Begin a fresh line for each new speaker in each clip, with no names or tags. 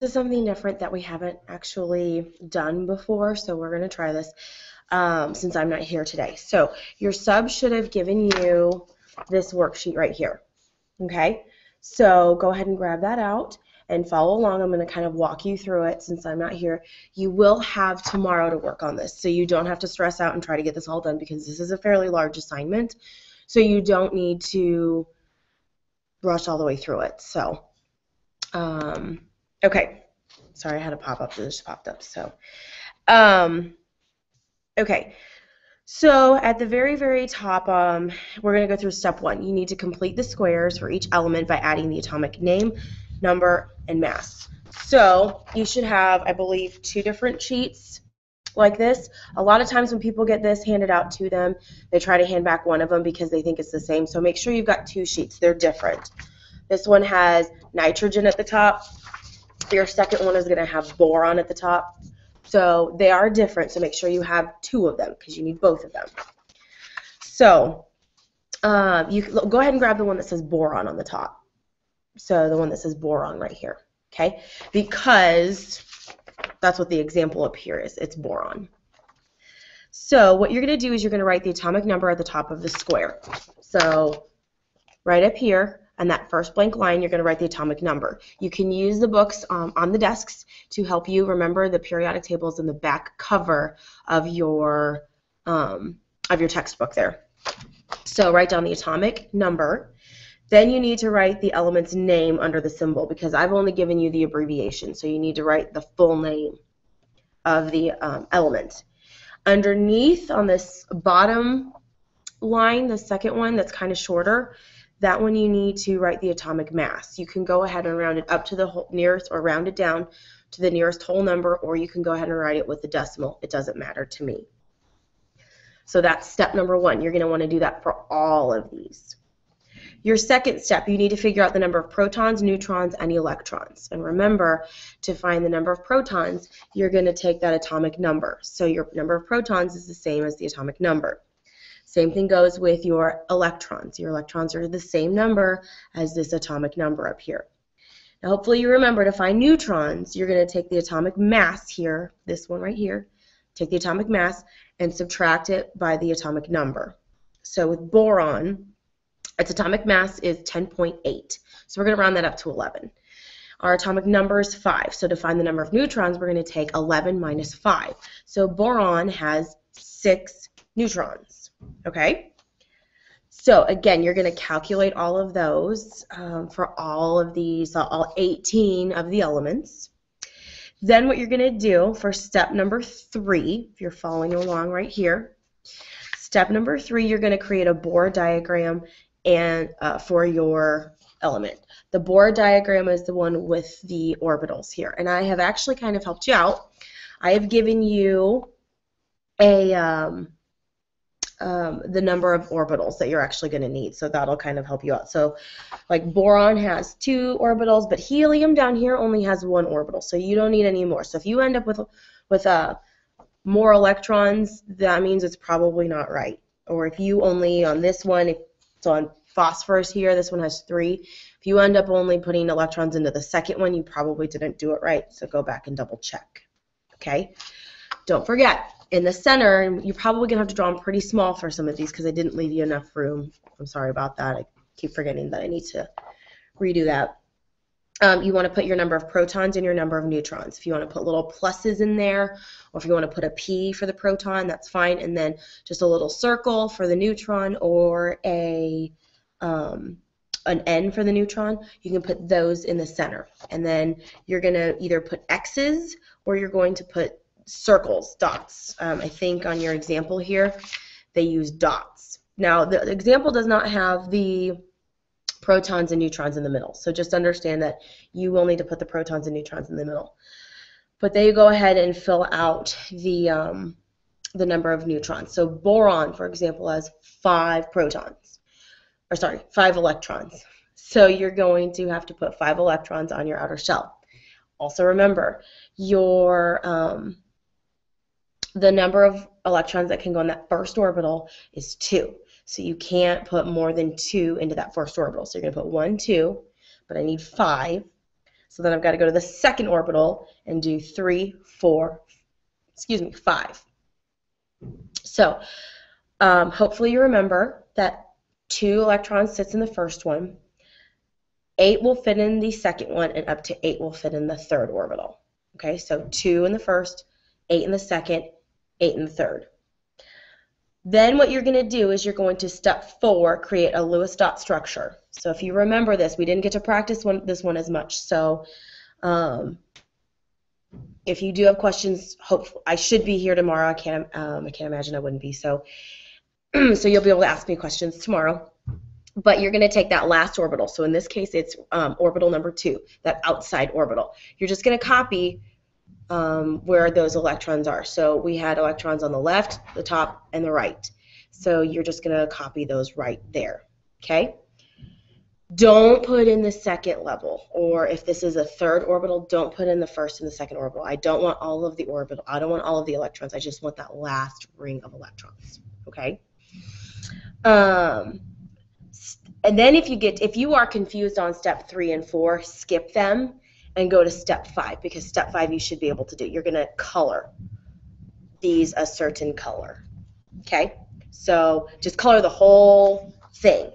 is something different that we haven't actually done before, so we're going to try this since I'm not here today. So your sub should have given you this worksheet right here, okay? So go ahead and grab that out and follow along. I'm going to kind of walk you through it since I'm not here. You will have tomorrow to work on this, so you don't have to stress out and try to get this all done because this is a fairly large assignment, so you don't need to rush all the way through it. So, okay. Sorry, I had a pop-up that just popped up. So, okay. So at the very, very top, we're going to go through step 1. You need to complete the squares for each element by adding the atomic name, number, and mass. So you should have, I believe, 2 different sheets like this. A lot of times when people get this handed out to them, they try to hand back one of them because they think it's the same. So make sure you've got 2 sheets. They're different. This one has nitrogen at the top. Your second one is going to have boron at the top. So they are different, so make sure you have 2 of them because you need both of them. So you can go ahead and grab the one that says boron on the top. So the one that says boron right here, okay? Because that's what the example up here is. It's boron. So what you're going to do is you're going to write the atomic number at the top of the square. So right up here, and that first blank line, you're going to write the atomic number. You can use the books on the desks to help you remember the periodic tables in the back cover of your textbook there. So write down the atomic number. Then you need to write the element's name under the symbol because I've only given you the abbreviation, so you need to write the full name of the element. Underneath on this bottom line, the second one that's kind of shorter, that one you need to write the atomic mass. You can go ahead and round it up to the nearest or round it down to the nearest whole number, or you can go ahead and write it with the decimal. It doesn't matter to me. So that's step number 1. You're going to want to do that for all of these. Your second step, you need to figure out the number of protons, neutrons, and electrons. And remember, to find the number of protons, you're going to take that atomic number. So your number of protons is the same as the atomic number. Same thing goes with your electrons. Your electrons are the same number as this atomic number up here. Now hopefully you remember to find neutrons, you're going to take the atomic mass here, this one right here, take the atomic mass and subtract it by the atomic number. So with boron, its atomic mass is 10.8. So we're going to round that up to 11. Our atomic number is 5. So to find the number of neutrons, we're going to take 11 minus 5. So boron has 6 neutrons. Okay, so again, you're going to calculate all of those for all of these, all 18 of the elements. Then what you're going to do for step number 3, if you're following along right here, step number 3, you're going to create a Bohr diagram and for your element. The Bohr diagram is the one with the orbitals here, and I have actually kind of helped you out. I have given you a the number of orbitals that you're actually going to need, so that'll kind of help you out. So like boron has 2 orbitals, but helium down here only has 1 orbital, so you don't need any more. So if you end up with more electrons, that means it's probably not right. Or if you only on this one, if it's on phosphorus here, this one has 3. If you end up only putting electrons into the second one, you probably didn't do it right, so go back and double check. Okay, don't forget, in the center, you're probably going to have to draw them pretty small for some of these because I didn't leave you enough room. I'm sorry about that. I keep forgetting that I need to redo that. You want to put your number of protons and your number of neutrons. If you want to put little pluses in there, or if you want to put a P for the proton, that's fine. And then just a little circle for the neutron or an N for the neutron. You can put those in the center. And then you're going to either put X's or you're going to put circles, dots. I think on your example here, they use dots. Now, the example does not have the protons and neutrons in the middle, so just understand that you will need to put the protons and neutrons in the middle. But then you go ahead and fill out the number of neutrons. So boron, for example, has 5 electrons. So you're going to have to put 5 electrons on your outer shell. Also remember, the number of electrons that can go in that first orbital is 2. So you can't put more than 2 into that first orbital. So you're going to put 1, 2, but I need 5. So then I've got to go to the second orbital and do 3, 4, 5. So hopefully you remember that 2 electrons sits in the first one, 8 will fit in the second one, and up to 8 will fit in the third orbital. Okay, so 2 in the first, 8 in the second, 8 in the third. Then what you're going to do is you're going to step 4, create a Lewis dot structure. So if you remember this, we didn't get to practice this one as much. So if you do have questions, hopefully I should be here tomorrow. I can't imagine I wouldn't be. So so you'll be able to ask me questions tomorrow. But you're going to take that last orbital. So in this case, it's orbital number 2, that outside orbital. You're just going to copy where those electrons are. So we had electrons on the left, the top, and the right. So you're just going to copy those right there. Okay? Don't put in the second level, or if this is a third orbital, don't put in the first and the second orbital. I don't want all of the orbital. I don't want all of the electrons. I just want that last ring of electrons. Okay? And then if you are confused on step 3 and 4, skip them and go to step 5, because step 5 you should be able to do. You're going to color these a certain color. Okay? So just color the whole thing.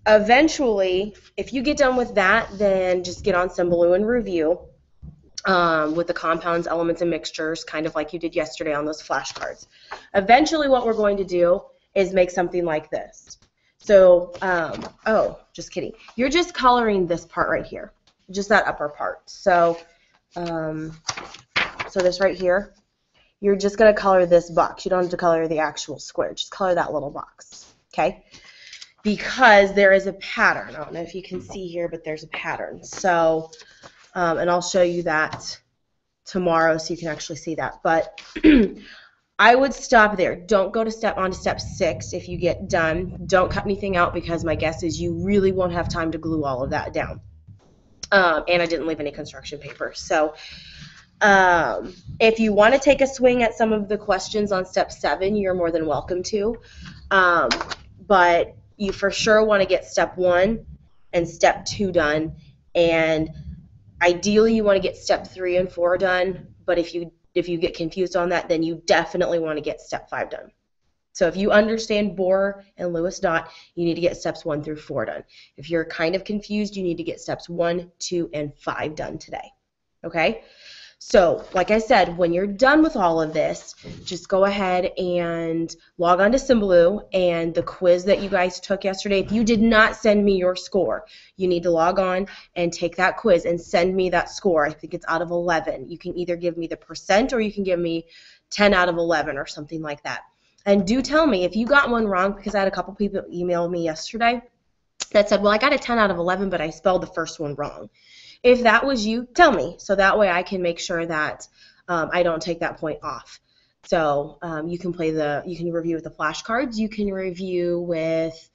Eventually, if you get done with that, then just get on Symbaloo and review with the compounds, elements, and mixtures, kind of like you did yesterday on those flashcards. Eventually, what we're going to do is make something like this. So, oh, just kidding. You're just coloring this part right here, just that upper part. So, so this right here, you're just going to color this box. You don't have to color the actual square. Just color that little box, okay? Because there is a pattern. I don't know if you can see here, but there's a pattern. So, and I'll show you that tomorrow so you can actually see that. But I would stop there. Don't go on to step 6 if you get done. Don't cut anything out, because my guess is you really won't have time to glue all of that down. And I didn't leave any construction paper. So if you want to take a swing at some of the questions on step 7, you're more than welcome to. But you for sure want to get step 1 and step 2 done. And ideally you want to get step 3 and 4 done. But if you get confused on that, then you definitely want to get step 5 done. So if you understand Bohr and Lewis dot, you need to get steps 1 through 4 done. If you're kind of confused, you need to get steps 1, 2, and 5 done today. Okay? So, like I said, when you're done with all of this, just go ahead and log on to Symbaloo, and the quiz that you guys took yesterday, if you did not send me your score, you need to log on and take that quiz and send me that score. I think it's out of 11. You can either give me the percent or you can give me 10 out of 11 or something like that. And do tell me if you got one wrong, because I had a couple people email me yesterday that said, well, I got a 10 out of 11, but I spelled the first one wrong. If that was you, tell me, so that way I can make sure that I don't take that point off. So you can review with the flashcards, you can review with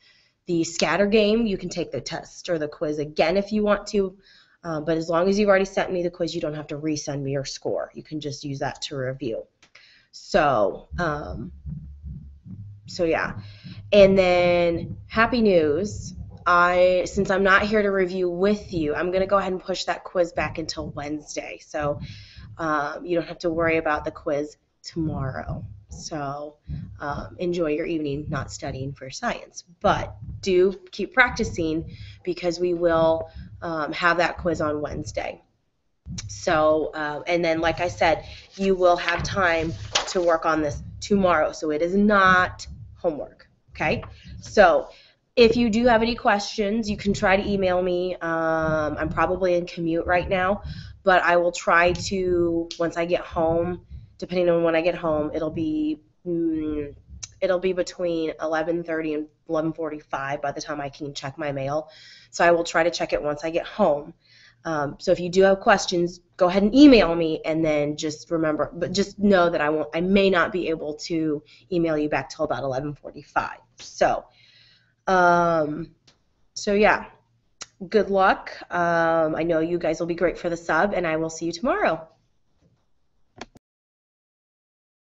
the scatter game, you can take the test or the quiz again if you want to, but as long as you've already sent me the quiz, you don't have to resend me your score. You can just use that to review. So, so yeah, and then happy news. Since I'm not here to review with you, I'm going to go ahead and push that quiz back until Wednesday. So you don't have to worry about the quiz tomorrow. So enjoy your evening not studying for science. But do keep practicing, because we will have that quiz on Wednesday. So, and then like I said, you will have time to work on this tomorrow. So it is not homework, okay? So if you do have any questions, you can try to email me. I'm probably in commute right now, but I will try to, once I get home, depending on when I get home, it'll be between 11:30 and 11:45 by the time I can check my mail. So I will try to check it once I get home. So if you do have questions, go ahead and email me, and then just remember, but just know that I may not be able to email you back till about 11:45. So yeah, good luck. I know you guys will be great for the sub, and I will see you tomorrow.